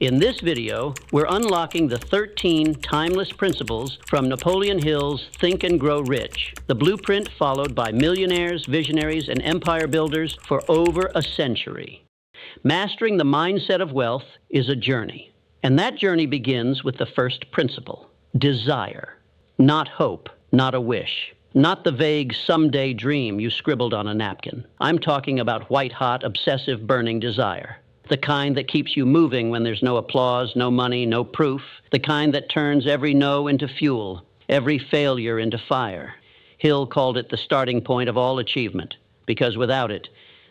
In this video, we're unlocking the 13 timeless principles from Napoleon Hill's Think and Grow Rich, the blueprint followed by millionaires, visionaries, and empire builders for over a century. Mastering the mindset of wealth is a journey, and that journey begins with the first principle: desire. Not hope, not a wish, not the vague someday dream you scribbled on a napkin. I'm talking about white-hot, obsessive, burning desire. The kind that keeps you moving when there's no applause, no money, no proof. The kind that turns every no into fuel, every failure into fire. Hill called it the starting point of all achievement, because without it,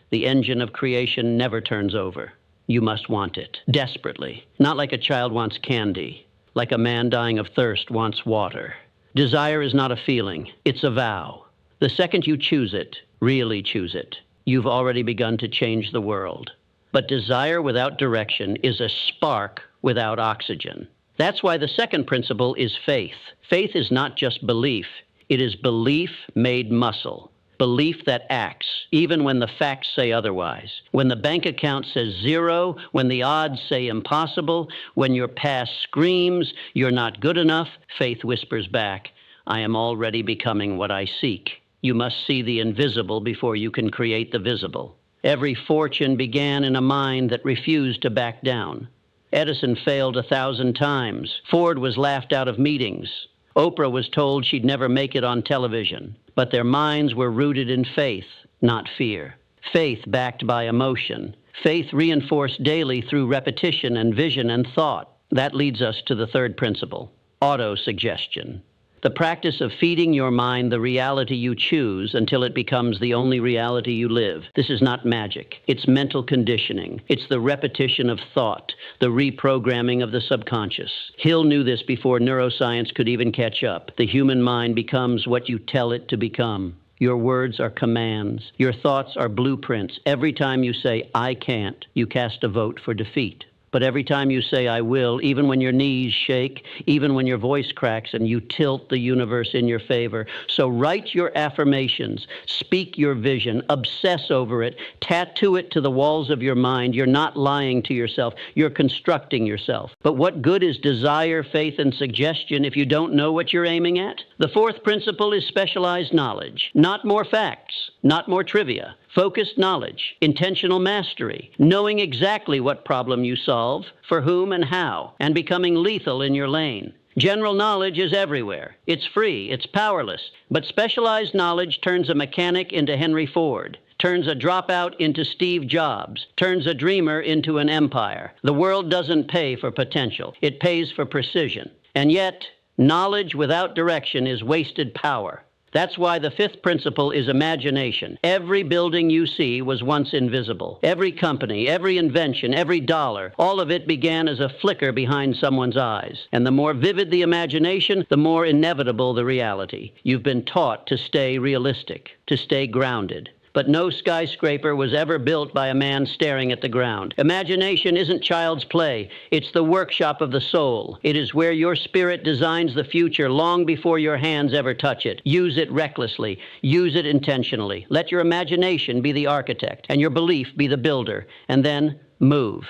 the engine of creation never turns over. You must want it, desperately. Not like a child wants candy, like a man dying of thirst wants water. Desire is not a feeling, it's a vow. The second you choose it, really choose it, you've already begun to change the world. But desire without direction is a spark without oxygen. That's why the second principle is faith. Faith is not just belief. It is belief made muscle. Belief that acts, even when the facts say otherwise. When the bank account says zero, when the odds say impossible, when your past screams, you're not good enough, faith whispers back, I am already becoming what I seek. You must see the invisible before you can create the visible. Every fortune began in a mind that refused to back down. Edison failed 1,000 times. Ford was laughed out of meetings. Oprah was told she'd never make it on television. But their minds were rooted in faith, not fear. Faith backed by emotion. Faith reinforced daily through repetition and vision and thought. That leads us to the third principle: autosuggestion. The practice of feeding your mind the reality you choose until it becomes the only reality you live. This is not magic. It's mental conditioning. It's the repetition of thought, the reprogramming of the subconscious. Hill knew this before neuroscience could even catch up. The human mind becomes what you tell it to become. Your words are commands. Your thoughts are blueprints. Every time you say, I can't, you cast a vote for defeat. But every time you say, I will, even when your knees shake, even when your voice cracks and you tilt the universe in your favor. So write your affirmations, speak your vision, obsess over it, tattoo it to the walls of your mind. You're not lying to yourself. You're constructing yourself. But what good is desire, faith, and suggestion if you don't know what you're aiming at? The fourth principle is specialized knowledge. Not more facts, not more trivia. Focused knowledge, intentional mastery, knowing exactly what problem you solve, for whom and how, and becoming lethal in your lane. General knowledge is everywhere. It's free, it's powerless, but specialized knowledge turns a mechanic into Henry Ford, turns a dropout into Steve Jobs, turns a dreamer into an empire. The world doesn't pay for potential, it pays for precision. And yet, knowledge without direction is wasted power. That's why the fifth principle is imagination. Every building you see was once invisible. Every company, every invention, every dollar, all of it began as a flicker behind someone's eyes. And the more vivid the imagination, the more inevitable the reality. You've been taught to stay realistic, to stay grounded. But no skyscraper was ever built by a man staring at the ground. Imagination isn't child's play. It's the workshop of the soul. It is where your spirit designs the future long before your hands ever touch it. Use it recklessly. Use it intentionally. Let your imagination be the architect and your belief be the builder. And then move.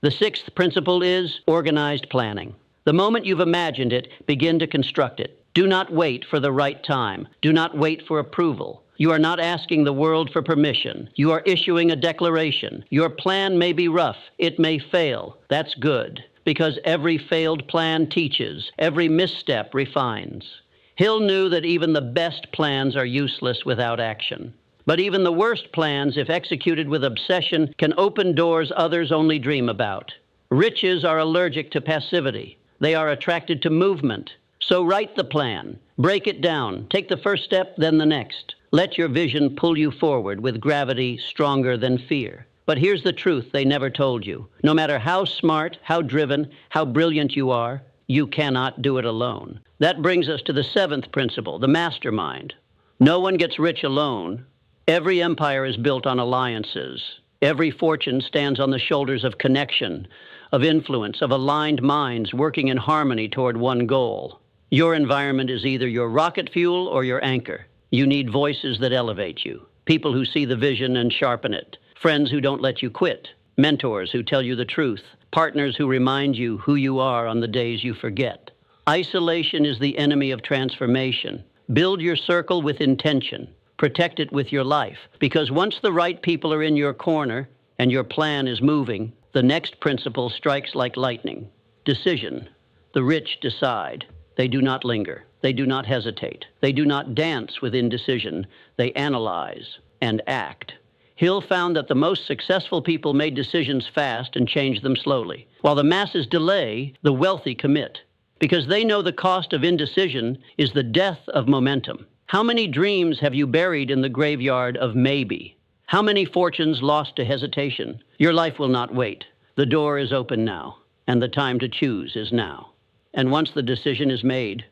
The sixth principle is organized planning. The moment you've imagined it, begin to construct it. Do not wait for the right time. Do not wait for approval. You are not asking the world for permission. You are issuing a declaration. Your plan may be rough. It may fail. That's good, because every failed plan teaches. Every misstep refines. Hill knew that even the best plans are useless without action. But even the worst plans, if executed with obsession, can open doors others only dream about. Riches are allergic to passivity. They are attracted to movement. So write the plan. Break it down. Take the first step, then the next. Let your vision pull you forward with gravity stronger than fear. But here's the truth they never told you. No matter how smart, how driven, how brilliant you are, you cannot do it alone. That brings us to the seventh principle, the mastermind. No one gets rich alone. Every empire is built on alliances. Every fortune stands on the shoulders of connection, of influence, of aligned minds working in harmony toward one goal. Your environment is either your rocket fuel or your anchor. You need voices that elevate you, people who see the vision and sharpen it, friends who don't let you quit, mentors who tell you the truth, partners who remind you who you are on the days you forget. Isolation is the enemy of transformation. Build your circle with intention. Protect it with your life, because once the right people are in your corner and your plan is moving, the next principle strikes like lightning. Decision. The rich decide. They do not linger. They do not hesitate. They do not dance with indecision. They analyze and act. Hill found that the most successful people made decisions fast and changed them slowly. While the masses delay, the wealthy commit, because they know the cost of indecision is the death of momentum. How many dreams have you buried in the graveyard of maybe? How many fortunes lost to hesitation? Your life will not wait. The door is open now, and the time to choose is now. And once the decision is made,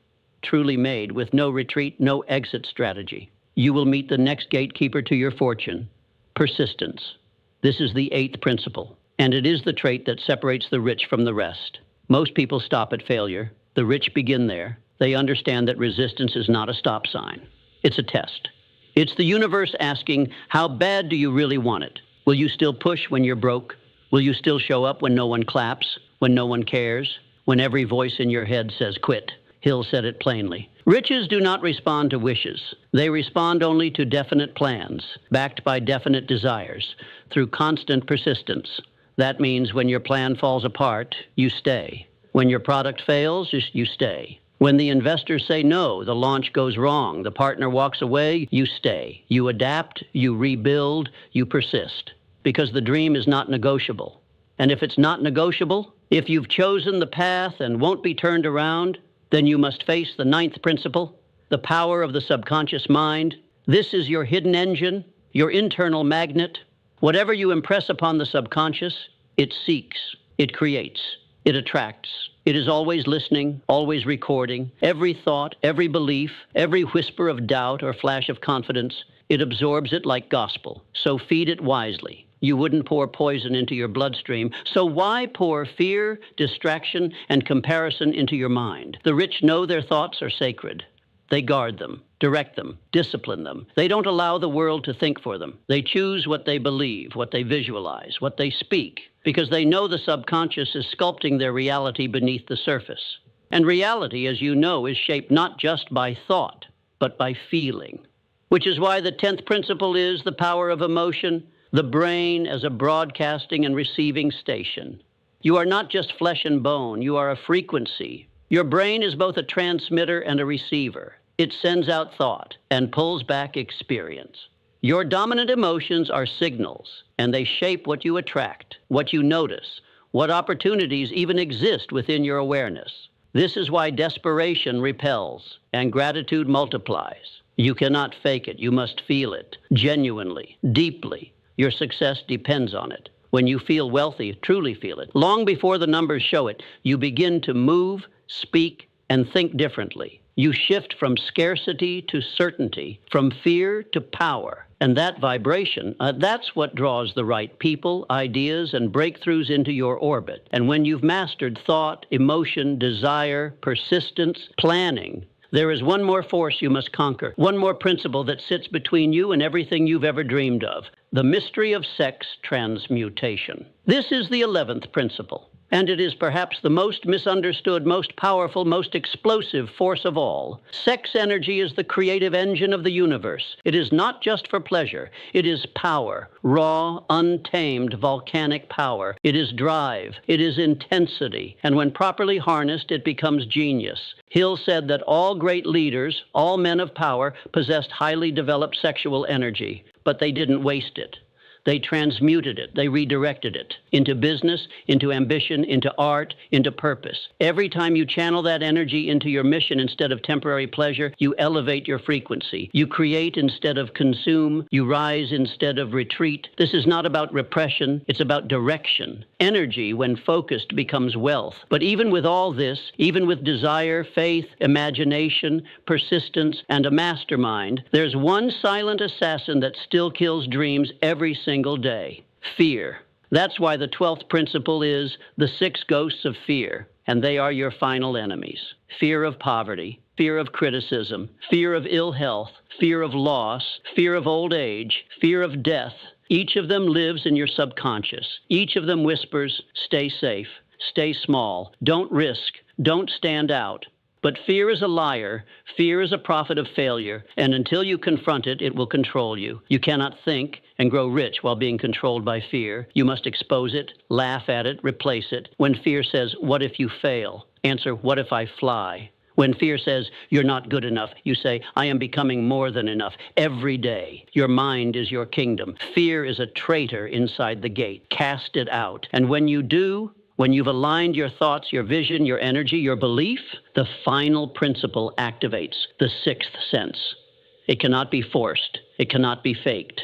truly made, with no retreat, no exit strategy, you will meet the next gatekeeper to your fortune: persistence. This is the 8th principle, and it is the trait that separates the rich from the rest. Most people stop at failure. The rich begin there. They understand that resistance is not a stop sign. It's a test. It's the universe asking, how bad do you really want it? Will you still push when you're broke? Will you still show up when no one claps, when no one cares, when every voice in your head says quit? Hill said it plainly. Riches do not respond to wishes. They respond only to definite plans, backed by definite desires, through constant persistence. That means when your plan falls apart, you stay. When your product fails, you stay. When the investors say no, the launch goes wrong, the partner walks away, you stay. You adapt, you rebuild, you persist. Because the dream is not negotiable. And if it's not negotiable, if you've chosen the path and won't be turned around, then you must face the 9th principle, the power of the subconscious mind. This is your hidden engine, your internal magnet. Whatever you impress upon the subconscious, it seeks, it creates, it attracts. It is always listening, always recording. Every thought, every belief, every whisper of doubt or flash of confidence, it absorbs it like gospel. So feed it wisely. You wouldn't pour poison into your bloodstream, so why pour fear, distraction, and comparison into your mind? The rich know their thoughts are sacred. They guard them, direct them, discipline them. They don't allow the world to think for them. They choose what they believe, what they visualize, what they speak, because they know the subconscious is sculpting their reality beneath the surface. And reality, as you know, is shaped not just by thought, but by feeling. Which is why the 10th principle is the power of emotion, the brain as a broadcasting and receiving station. You are not just flesh and bone, you are a frequency. Your brain is both a transmitter and a receiver. It sends out thought and pulls back experience. Your dominant emotions are signals, and they shape what you attract, what you notice, what opportunities even exist within your awareness. This is why desperation repels and gratitude multiplies. You cannot fake it. You must feel it, genuinely, deeply. Your success depends on it. When you feel wealthy, truly feel it. Long before the numbers show it, you begin to move, speak, and think differently. You shift from scarcity to certainty, from fear to power. And that vibration, that's what draws the right people, ideas, and breakthroughs into your orbit. And when you've mastered thought, emotion, desire, persistence, planning, there is one more force you must conquer, one more principle that sits between you and everything you've ever dreamed of: the mystery of sex transmutation. This is the 11th principle, and it is perhaps the most misunderstood, most powerful, most explosive force of all. Sex energy is the creative engine of the universe. It is not just for pleasure. It is power, raw, untamed, volcanic power. It is drive. It is intensity. And when properly harnessed, it becomes genius. Hill said that all great leaders, all men of power, possessed highly developed sexual energy, but they didn't waste it. They transmuted it. They redirected it into business, into ambition, into art, into purpose. Every time you channel that energy into your mission instead of temporary pleasure, you elevate your frequency. You create instead of consume. You rise instead of retreat. This is not about repression. It's about direction. Energy, when focused, becomes wealth. But even with all this, even with desire, faith, imagination, persistence, and a mastermind, there's one silent assassin that still kills dreams every single day: fear. That's why the 12th principle is the 6 ghosts of fear, and they are your final enemies. Fear of poverty, fear of criticism, fear of ill health, fear of loss, fear of old age, fear of death, Each of them lives in your subconscious. Each of them whispers, stay safe, stay small, don't risk, don't stand out. But fear is a liar. Fear is a prophet of failure. And until you confront it, it will control you. You cannot think and grow rich while being controlled by fear. You must expose it, laugh at it, replace it. When fear says, what if you fail? Answer, what if I fly? When fear says, you're not good enough, you say, I am becoming more than enough every day. Your mind is your kingdom. Fear is a traitor inside the gate. Cast it out. And when you do, when you've aligned your thoughts, your vision, your energy, your belief, the final principle activates, the sixth sense. It cannot be forced. It cannot be faked.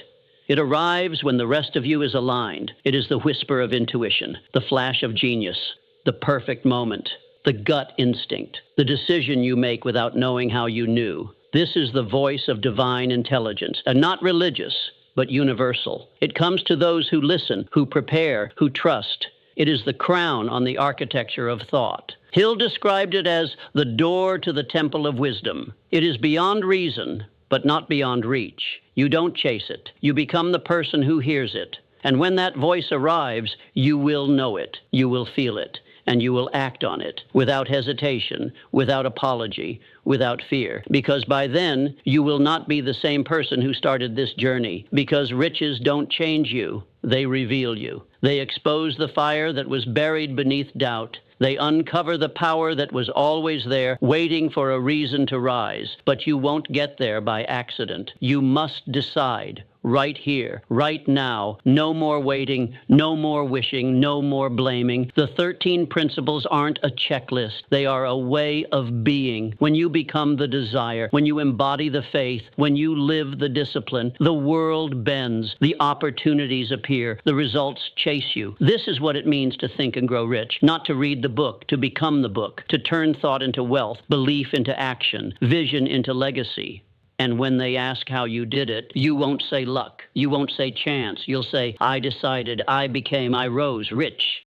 It arrives when the rest of you is aligned. It is the whisper of intuition, the flash of genius, the perfect moment, the gut instinct, the decision you make without knowing how you knew. This is the voice of divine intelligence, and not religious, but universal. It comes to those who listen, who prepare, who trust. It is the crown on the architecture of thought. Hill described it as the door to the temple of wisdom. It is beyond reason, but not beyond reach. You don't chase it. You become the person who hears it. And when that voice arrives, you will know it. You will feel it. And you will act on it without hesitation, without apology, without fear. Because by then, you will not be the same person who started this journey. Because riches don't change you. They reveal you. They expose the fire that was buried beneath doubt. They uncover the power that was always there, waiting for a reason to rise. But you won't get there by accident. You must decide. Right here, right now. No more waiting, no more wishing, no more blaming. The 13 principles aren't a checklist. They are a way of being. When you become the desire, when you embody the faith, when you live the discipline, the world bends, the opportunities appear, the results chase you. This is what it means to think and grow rich, not to read the book, to become the book, to turn thought into wealth, belief into action, vision into legacy. And when they ask how you did it, you won't say luck. You won't say chance. You'll say, I decided, I became, I rose rich.